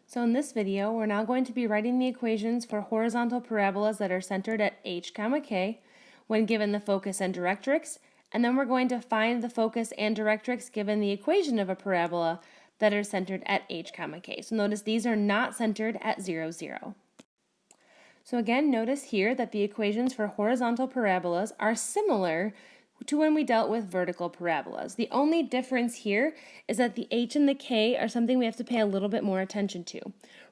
So in this video, we're now going to be writing the equations for horizontal parabolas that are centered at h, k when given the focus and directrix, and then we're going to find the focus and directrix given the equation of a parabola that are centered at h, k. So notice these are not centered at 0, 0. So again, notice here that the equations for horizontal parabolas are similar to when we dealt with vertical parabolas. The only difference here is that the h and the k are something we have to pay a little bit more attention to.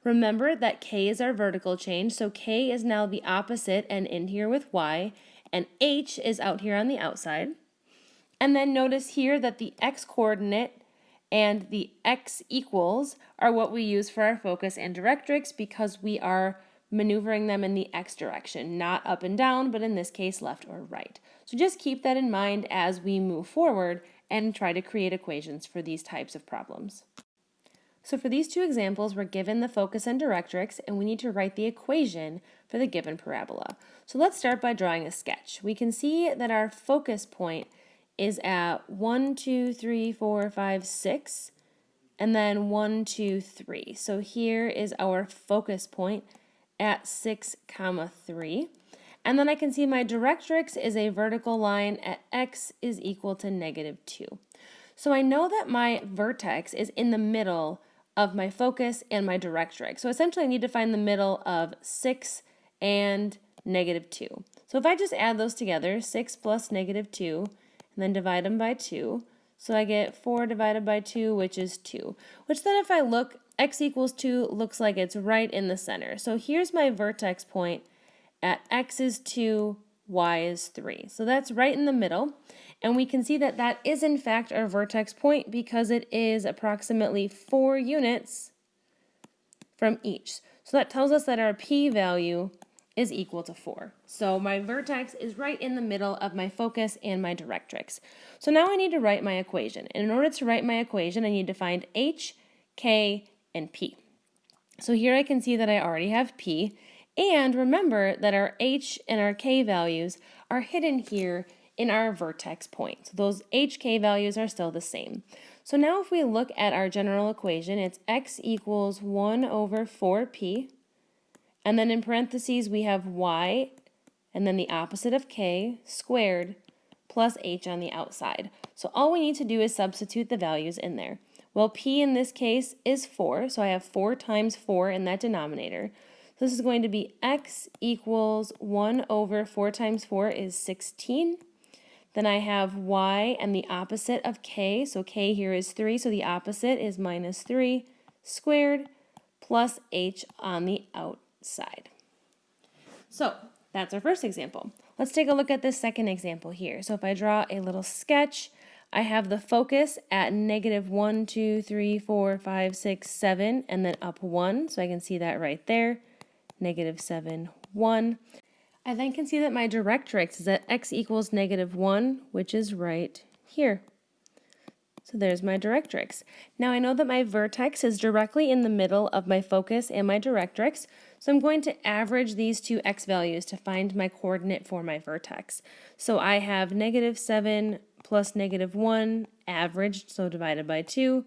Remember that k is our vertical change, so k is now the opposite and in here with y, and h is out here on the outside. And then notice here that the x-coordinate and the x equals are what we use for our focus and directrix because we are maneuvering them in the x direction, not up and down, but in this case left or right. So just keep that in mind as we move forward and try to create equations for these types of problems. So for these two examples, we're given the focus and directrix, and we need to write the equation for the given parabola. So let's start by drawing a sketch. We can see that our focus point is at 1, 2, 3, 4, 5, 6, and then 1, 2, 3. So here is our focus point at 6, 3. And then I can see my directrix is a vertical line at x is equal to -2. So I know that my vertex is in the middle of my focus and my directrix. So essentially I need to find the middle of 6 and -2. So if I just add those together, 6 plus -2, and then divide them by 2, so I get 4 divided by 2, which is 2, which then if I look, x equals 2 looks like it's right in the center. So here's my vertex point at x is 2, y is 3. So that's right in the middle. And we can see that that is in fact our vertex point because it is approximately 4 units from each. So that tells us that our p-value is equal to 4. So my vertex is right in the middle of my focus and my directrix. So now I need to write my equation. And in order to write my equation, I need to find h, k, and p. So here I can see that I already have p, and remember that our h and our k values are hidden here in our vertex point. So those h, k values are still the same. So now if we look at our general equation, it's x equals 1 over 4p, and then in parentheses we have y, and then the opposite of k squared plus h on the outside. So all we need to do is substitute the values in there. Well, p in this case is 4, so I have 4 times 4 in that denominator. So this is going to be x equals 1 over 4 times 4 is 16. Then I have y and the opposite of k, so k here is 3, so the opposite is -3 squared plus h on the outside. So that's our first example. Let's take a look at this second example here. So if I draw a little sketch, I have the focus at -1, 2, 3, 4, 5, 6, 7, and then up 1, so I can see that right there, -7, 1. I then can see that my directrix is at x equals -1, which is right here. So there's my directrix. Now I know that my vertex is directly in the middle of my focus and my directrix, so I'm going to average these two x values to find my coordinate for my vertex. So I have -7 plus -1 averaged, so divided by 2.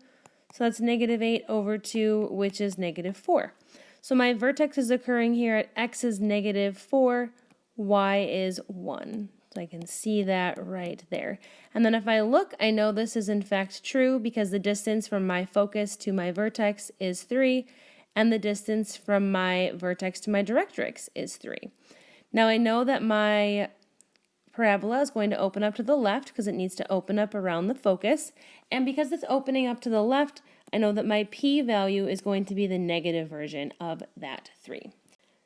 So that's -8 over 2, which is -4. So my vertex is occurring here at x is -4, y is 1. So I can see that right there. And then if I look, I know this is in fact true because the distance from my focus to my vertex is 3, and the distance from my vertex to my directrix is 3. Now I know that my parabola is going to open up to the left because it needs to open up around the focus, and because it's opening up to the left, I know that my p-value is going to be the negative version of that 3.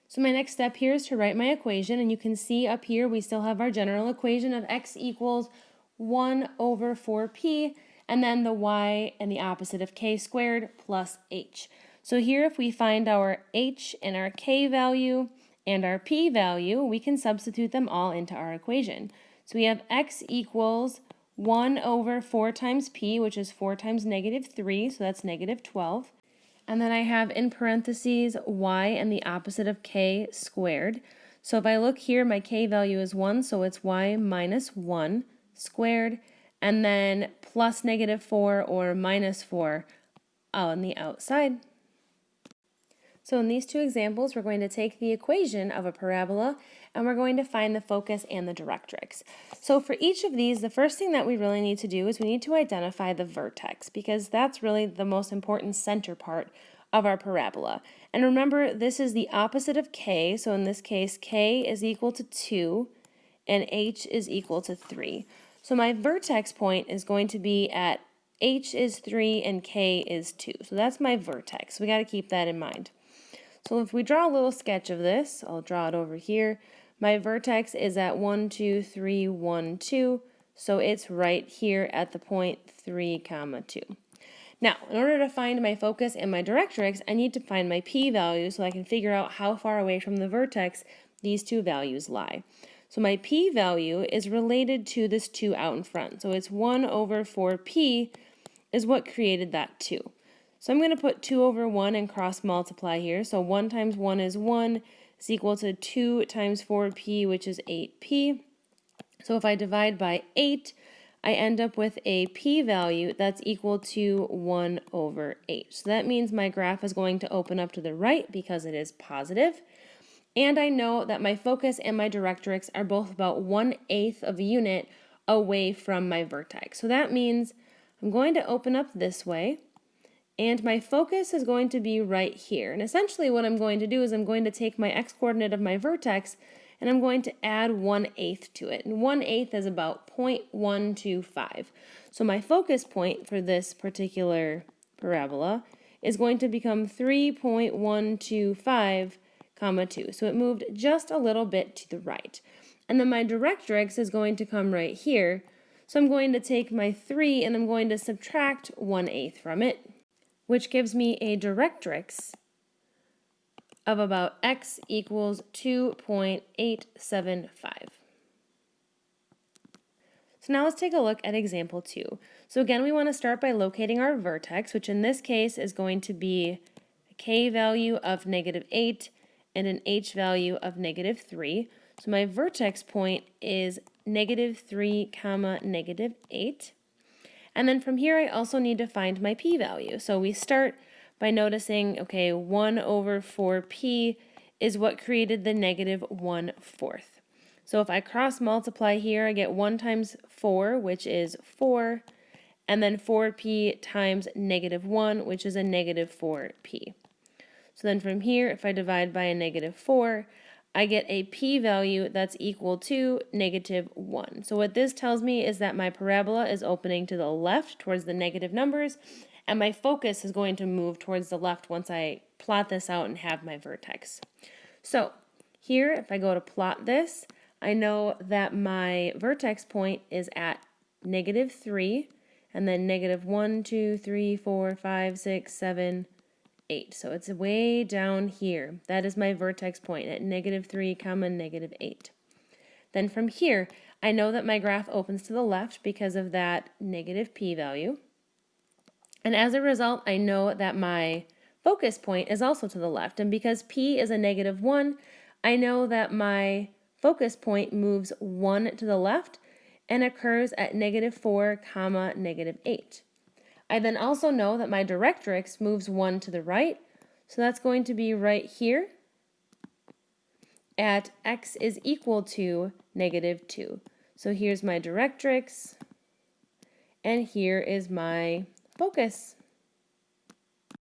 So my next step here is to write my equation, and you can see up here we still have our general equation of x equals 1 over 4p, and then the y and the opposite of k squared plus h. So here if we find our h and our k value and our p value, we can substitute them all into our equation. So we have x equals 1 over 4 times p, which is 4 times -3, so that's -12. And then I have in parentheses y and the opposite of k squared. So if I look here, my k value is 1, so it's y minus 1 squared, and then plus -4 or -4 on the outside. So in these two examples, we're going to take the equation of a parabola and we're going to find the focus and the directrix. So for each of these, the first thing that we really need to do is we need to identify the vertex, because that's really the most important center part of our parabola. And remember, this is the opposite of k, so in this case, k is equal to 2 and h is equal to 3. So my vertex point is going to be at h is 3 and k is 2. So that's my vertex. We got to keep that in mind. So if we draw a little sketch of this, I'll draw it over here. My vertex is at 1, 2, 3, 1, 2. So it's right here at the point 3, 2. Now, in order to find my focus and my directrix, I need to find my p-value so I can figure out how far away from the vertex these two values lie. So my p-value is related to this 2 out in front. So it's 1 over 4p is what created that 2. So I'm going to put 2 over 1 and cross multiply here. So 1 times 1 is 1 is equal to 2 times 4p, which is 8p. So if I divide by 8, I end up with a p-value that's equal to 1 over 8. So that means my graph is going to open up to the right because it is positive. And I know that my focus and my directrix are both about 1/8 of a unit away from my vertex. So that means I'm going to open up this way, and my focus is going to be right here. And essentially what I'm going to do is I'm going to take my x-coordinate of my vertex and I'm going to add 1/8 to it. And 1/8 is about 0.125. So my focus point for this particular parabola is going to become 3.125, 2. So it moved just a little bit to the right. And then my directrix is going to come right here. So I'm going to take my 3 and I'm going to subtract 1/8 from it, which gives me a directrix of about x equals 2.875. So now let's take a look at example 2. So again, we want to start by locating our vertex, which in this case is going to be a k value of -8 and an h value of -3. So my vertex point is -3, -8. And then from here, I also need to find my p-value. So we start by noticing, okay, 1 over 4p is what created the -1/4. So if I cross multiply here, I get 1 times 4, which is 4, and then 4p times -1, which is a -4p. So then from here, if I divide by a -4, I get a p-value that's equal to -1. So what this tells me is that my parabola is opening to the left towards the negative numbers, and my focus is going to move towards the left once I plot this out and have my vertex. So here, if I go to plot this, I know that my vertex point is at -3, and then -1, 2, 3, 4, 5, 6, 7, 8. So it's way down here. That is my vertex point at -3, -8. Then from here, I know that my graph opens to the left because of that negative p-value. And as a result, I know that my focus point is also to the left. And because p is a -1, I know that my focus point moves 1 to the left and occurs at -4, -8. I then also know that my directrix moves 1 to the right, so that's going to be right here at x is equal to -2. So here's my directrix, and here is my focus.